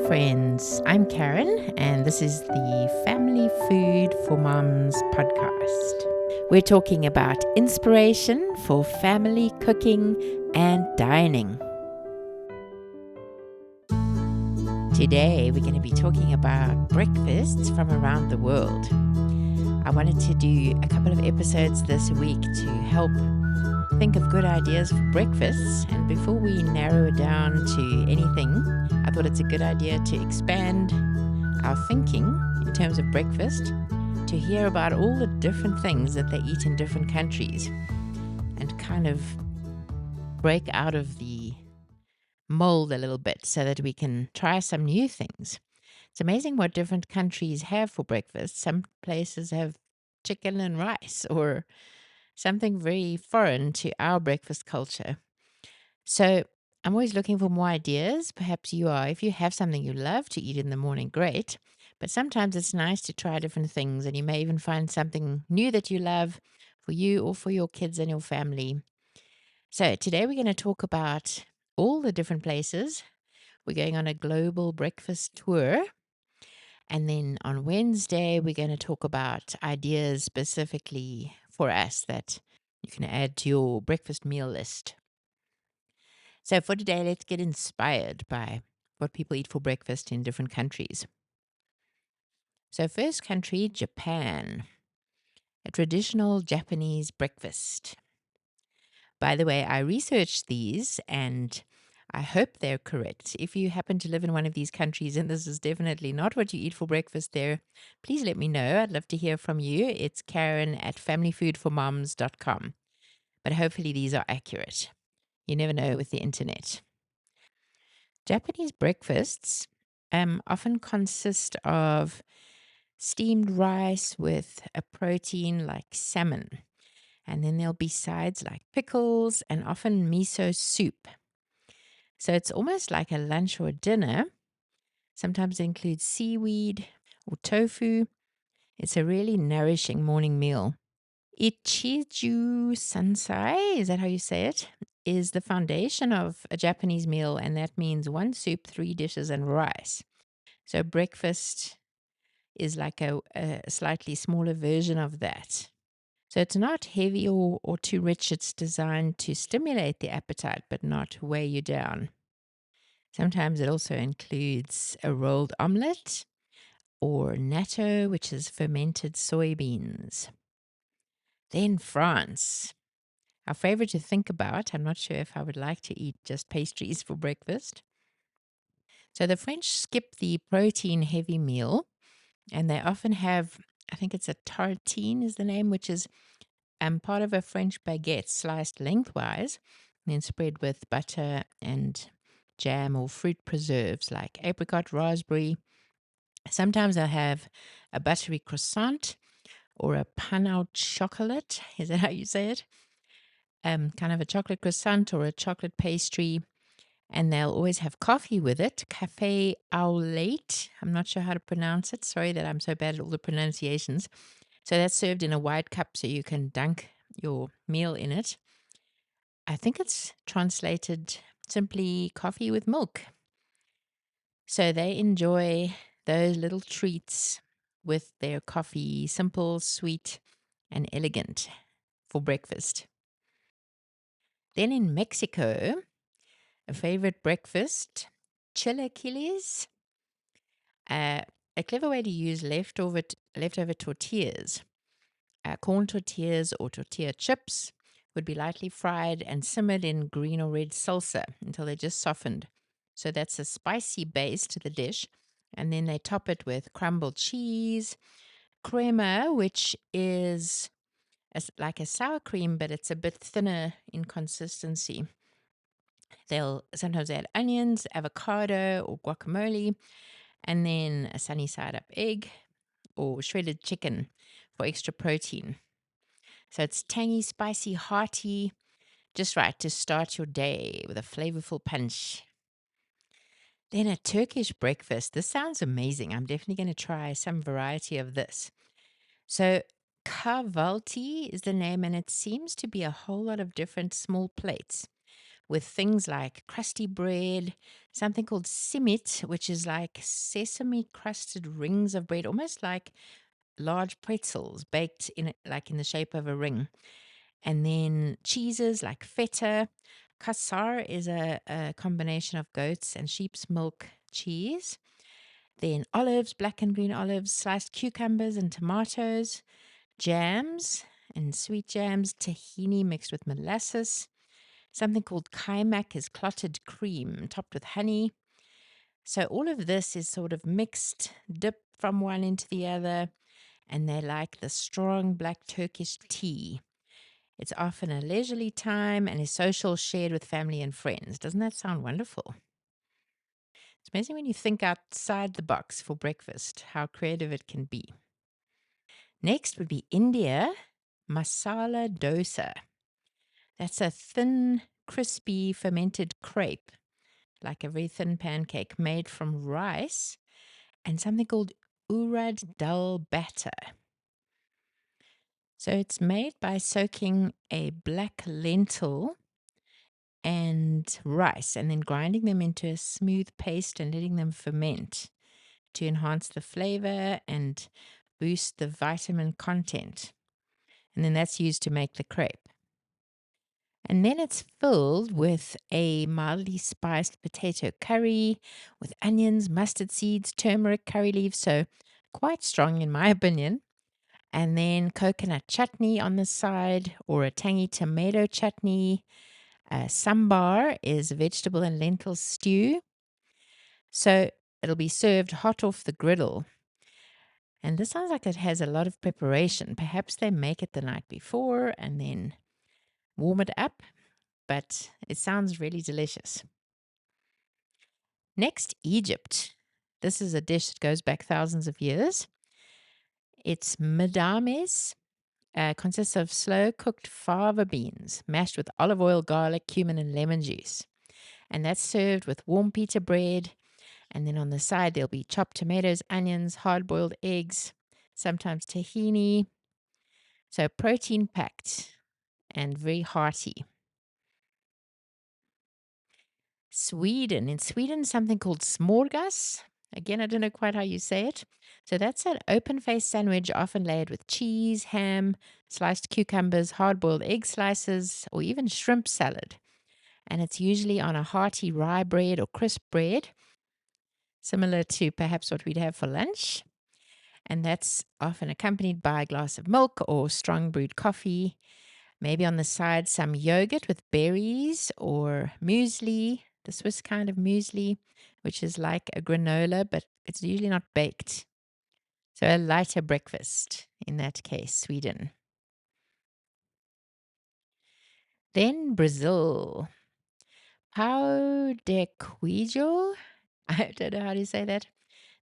friends. I'm Karen, and this is the Family Food for Moms podcast. We're talking about inspiration for family cooking and dining. Today, we're going to be talking about breakfasts from around the world. I wanted to do a couple of episodes this week to help think of good ideas for breakfasts, and before we narrow it down to anything, I thought it's a good idea to expand our thinking in terms of breakfast, to hear about all the different things that they eat in different countries and kind of break out of the mold a little bit so that we can try some new things. It's amazing what different countries have for breakfast. Some places have chicken and rice or something very foreign to our breakfast culture. So I'm always looking for more ideas. Perhaps you are. If you have something you love to eat in the morning, great. But sometimes it's nice to try different things, and you may even find something new that you love for you or for your kids and your family. So today we're going to talk about all the different places. We're going on a global breakfast tour. And then on Wednesday, we're going to talk about ideas specifically for us that you can add to your breakfast meal list. So for today, let's get inspired by what people eat for breakfast in different countries. So, first country, Japan, a traditional Japanese breakfast. By the way, I researched these and I hope they're correct. If you happen to live in one of these countries and this is definitely not what you eat for breakfast there, please let me know. I'd love to hear from you. It's Karen at familyfoodformoms.com. But hopefully these are accurate. You never know with the internet. Japanese breakfasts often consist of steamed rice with a protein like salmon. And then there'll be sides like pickles and often miso soup. So it's almost like a lunch or a dinner. Sometimes it includes seaweed or tofu. It's a really nourishing morning meal. Ichiju sansai, is that how you say it? Is the foundation of a Japanese meal, and that means one soup, 3 dishes, and rice. So breakfast is like a slightly smaller version of that. So it's not heavy or too rich. It's designed to stimulate the appetite, but not weigh you down. Sometimes it also includes a rolled omelette or natto, which is fermented soybeans. Then France, our favorite to think about. I'm not sure if I would like to eat just pastries for breakfast. So the French skip the protein heavy meal, and they often have, I think it's a tartine is the name, which is part of a French baguette sliced lengthwise, and then spread with butter and jam or fruit preserves like apricot, raspberry. Sometimes they'll have a buttery croissant or a pain au chocolat. Is that how you say it? Kind of a chocolate croissant or a chocolate pastry. And they'll always have coffee with it, café au lait. I'm not sure how to pronounce it. Sorry that I'm so bad at all the pronunciations. So that's served in a wide cup so you can dunk your meal in it. I think it's translated simply coffee with milk. So they enjoy those little treats with their coffee, simple, sweet, and elegant for breakfast. Then in Mexico, a favorite breakfast, chilaquiles. A clever way to use leftover tortillas. Corn tortillas or tortilla chips would be lightly fried and simmered in green or red salsa until they're just softened. So that's a spicy base to the dish. And then they top it with crumbled cheese, crema, which is like a sour cream, but it's a bit thinner in consistency. They'll sometimes add onions, avocado, or guacamole, and then a sunny side up egg or shredded chicken for extra protein. So it's tangy, spicy, hearty, just right to start your day with a flavorful punch. Then a Turkish breakfast. This sounds amazing. I'm definitely going to try some variety of this. So kahvaltı is the name, and it seems to be a whole lot of different small plates with things like crusty bread, something called simit, which is like sesame crusted rings of bread, almost like large pretzels baked like in the shape of a ring. And then cheeses like feta. Kasar is a combination of goats and sheep's milk cheese. Then olives, black and green olives, sliced cucumbers and tomatoes, jams and sweet jams, tahini mixed with molasses. Something called kaimak is clotted cream topped with honey. So all of this is sort of mixed, dipped from one into the other, and they like the strong black Turkish tea. It's often a leisurely time and is social, shared with family and friends. Doesn't that sound wonderful? It's amazing when you think outside the box for breakfast, how creative it can be. Next would be India, masala dosa. That's a thin, crispy, fermented crepe, like a very thin pancake made from rice and something called urad dal batter. So it's made by soaking a black lentil and rice and then grinding them into a smooth paste and letting them ferment to enhance the flavor and boost the vitamin content. And then that's used to make the crepe. And then it's filled with a mildly spiced potato curry with onions, mustard seeds, turmeric, curry leaves. So quite strong in my opinion. And then coconut chutney on the side or a tangy tomato chutney. Sambar is vegetable and lentil stew. So it'll be served hot off the griddle. And this sounds like it has a lot of preparation. Perhaps they make it the night before and then warm it up, but it sounds really delicious. Next, Egypt. This is a dish that goes back thousands of years. It's medames. Consists of slow cooked fava beans mashed with olive oil, garlic, cumin, and lemon juice. And that's served with warm pita bread. And then on the side, there'll be chopped tomatoes, onions, hard boiled eggs, sometimes tahini. So protein packed and very hearty. Sweden. In Sweden, something called smorgas. Again, I don't know quite how you say it. So that's an open faced sandwich, often layered with cheese, ham, sliced cucumbers, hard boiled egg slices, or even shrimp salad. And it's usually on a hearty rye bread or crisp bread, similar to perhaps what we'd have for lunch. And that's often accompanied by a glass of milk or strong brewed coffee. Maybe on the side, some yogurt with berries or muesli, the Swiss kind of muesli, which is like a granola, but it's usually not baked. So a lighter breakfast in that case, Sweden. Then Brazil. Pão de queijo. I don't know how to say that.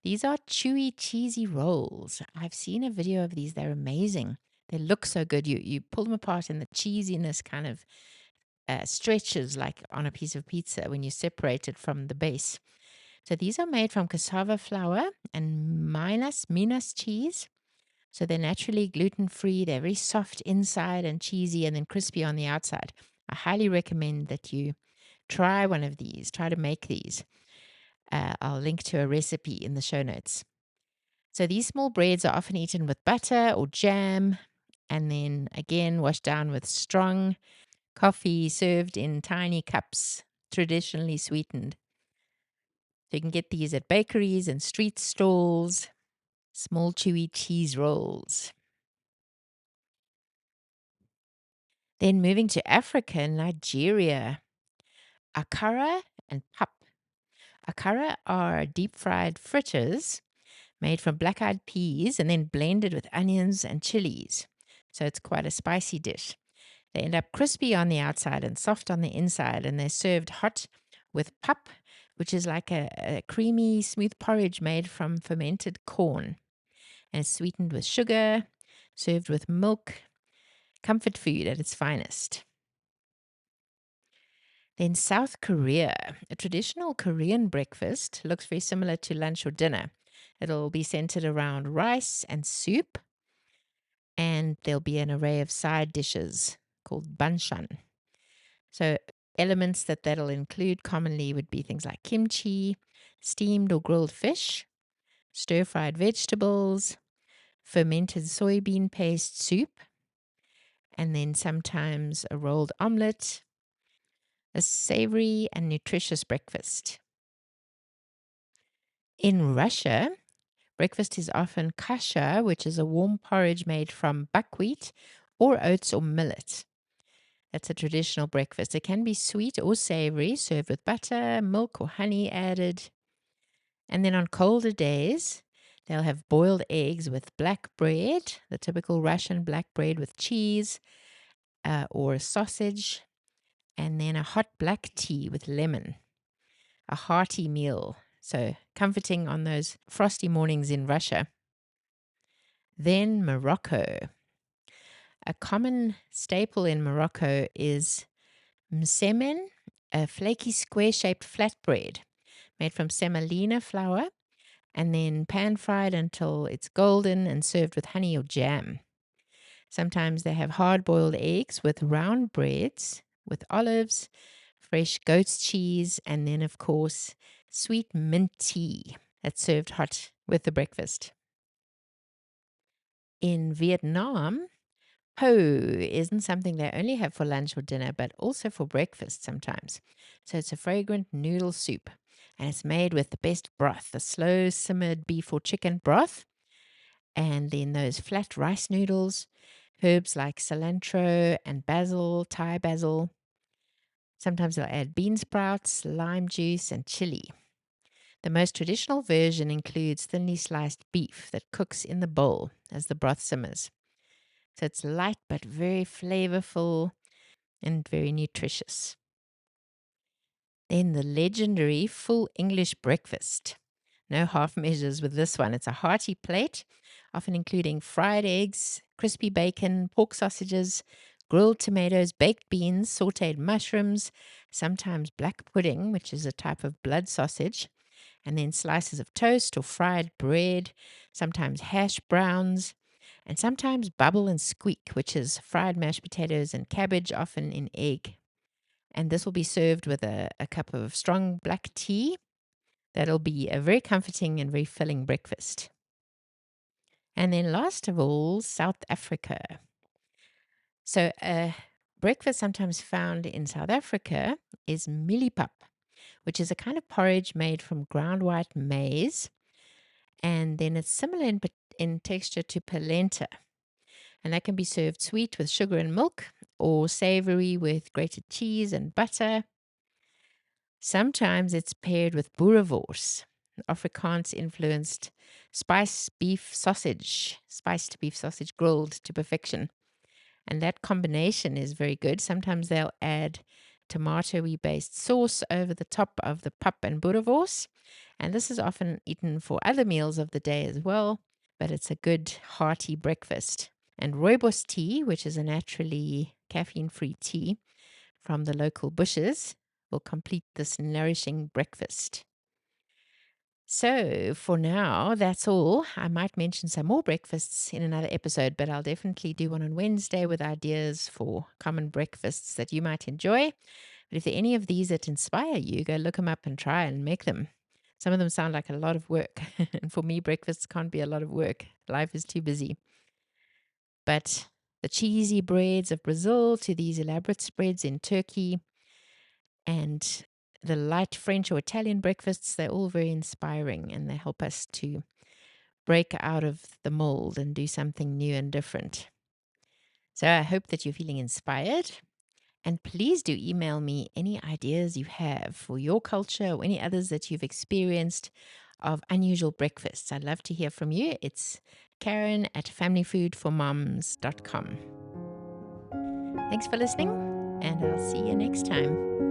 These are chewy, cheesy rolls. I've seen a video of these. They're amazing. They look so good. You pull them apart and the cheesiness kind of stretches like on a piece of pizza when you separate it from the base. So these are made from cassava flour and Minas cheese. So they're naturally gluten-free. They're very soft inside and cheesy and then crispy on the outside. I highly recommend that you try one of these. Try to make these. I'll link to a recipe in the show notes. So these small breads are often eaten with butter or jam and then again washed down with strong coffee served in tiny cups, traditionally sweetened. So you can get these at bakeries and street stalls, small chewy cheese rolls. Then moving to Africa, Nigeria, akara and pap. Akara are deep fried fritters made from black eyed peas and then blended with onions and chilies. So it's quite a spicy dish. They end up crispy on the outside and soft on the inside, and they're served hot with pap, which is like a creamy, smooth porridge made from fermented corn. And it's sweetened with sugar, served with milk, comfort food at its finest. Then South Korea, a traditional Korean breakfast looks very similar to lunch or dinner. It'll be centered around rice and soup, and there'll be an array of side dishes called banchan. So Elements that'll include commonly would be things like kimchi, steamed or grilled fish, stir-fried vegetables, fermented soybean paste soup, and then sometimes a rolled omelette, a savory and nutritious breakfast. In Russia, breakfast is often kasha, which is a warm porridge made from buckwheat or oats or millet. That's a traditional breakfast. It can be sweet or savory, served with butter, milk, or honey added. And then on colder days, they'll have boiled eggs with black bread, the typical Russian black bread with cheese or a sausage, and then a hot black tea with lemon. A hearty meal. So comforting on those frosty mornings in Russia. Then Morocco. A common staple in Morocco is msemen, a flaky square-shaped flatbread made from semolina flour and then pan-fried until it's golden and served with honey or jam. Sometimes they have hard-boiled eggs with round breads with olives, fresh goat's cheese, and then, of course, sweet mint tea that's served hot with the breakfast. In Vietnam, po isn't something they only have for lunch or dinner, but also for breakfast sometimes. So it's a fragrant noodle soup, and it's made with the best broth, the slow simmered beef or chicken broth, and then those flat rice noodles, herbs like cilantro and basil, Thai basil. Sometimes they'll add bean sprouts, lime juice, and chili. The most traditional version includes thinly sliced beef that cooks in the bowl as the broth simmers. So it's light but very flavorful and very nutritious. Then the legendary full English breakfast. No half measures with this one. It's a hearty plate, often including fried eggs, crispy bacon, pork sausages, grilled tomatoes, baked beans, sauteed mushrooms, sometimes black pudding, which is a type of blood sausage, and then slices of toast or fried bread, sometimes hash browns, and sometimes bubble and squeak, which is fried mashed potatoes and cabbage, often in egg. And this will be served with a cup of strong black tea. That'll be a very comforting and very filling breakfast. And then last of all, South Africa. So a breakfast sometimes found in South Africa is millipap, which is a kind of porridge made from ground white maize. And then it's similar in texture to polenta. And that can be served sweet with sugar and milk or savory with grated cheese and butter. Sometimes it's paired with boerewors, Afrikaans-influenced spiced beef sausage grilled to perfection. And that combination is very good. Sometimes they'll add tomato-based sauce over the top of the pap and boerewors. And this is often eaten for other meals of the day as well, but it's a good hearty breakfast. And rooibos tea, which is a naturally caffeine-free tea from the local bushes, will complete this nourishing breakfast. So for now, that's all. I might mention some more breakfasts in another episode, but I'll definitely do one on Wednesday with ideas for common breakfasts that you might enjoy. But if there are any of these that inspire you, go look them up and try and make them. Some of them sound like a lot of work. And for me, breakfasts can't be a lot of work. Life is too busy. But the cheesy breads of Brazil to these elaborate spreads in Turkey and the light French or Italian breakfasts, they're all very inspiring and they help us to break out of the mold and do something new and different. So I hope that you're feeling inspired. And please do email me any ideas you have for your culture or any others that you've experienced of unusual breakfasts. I'd love to hear from you. It's Karen@familyfoodformoms.com. Thanks for listening, and I'll see you next time.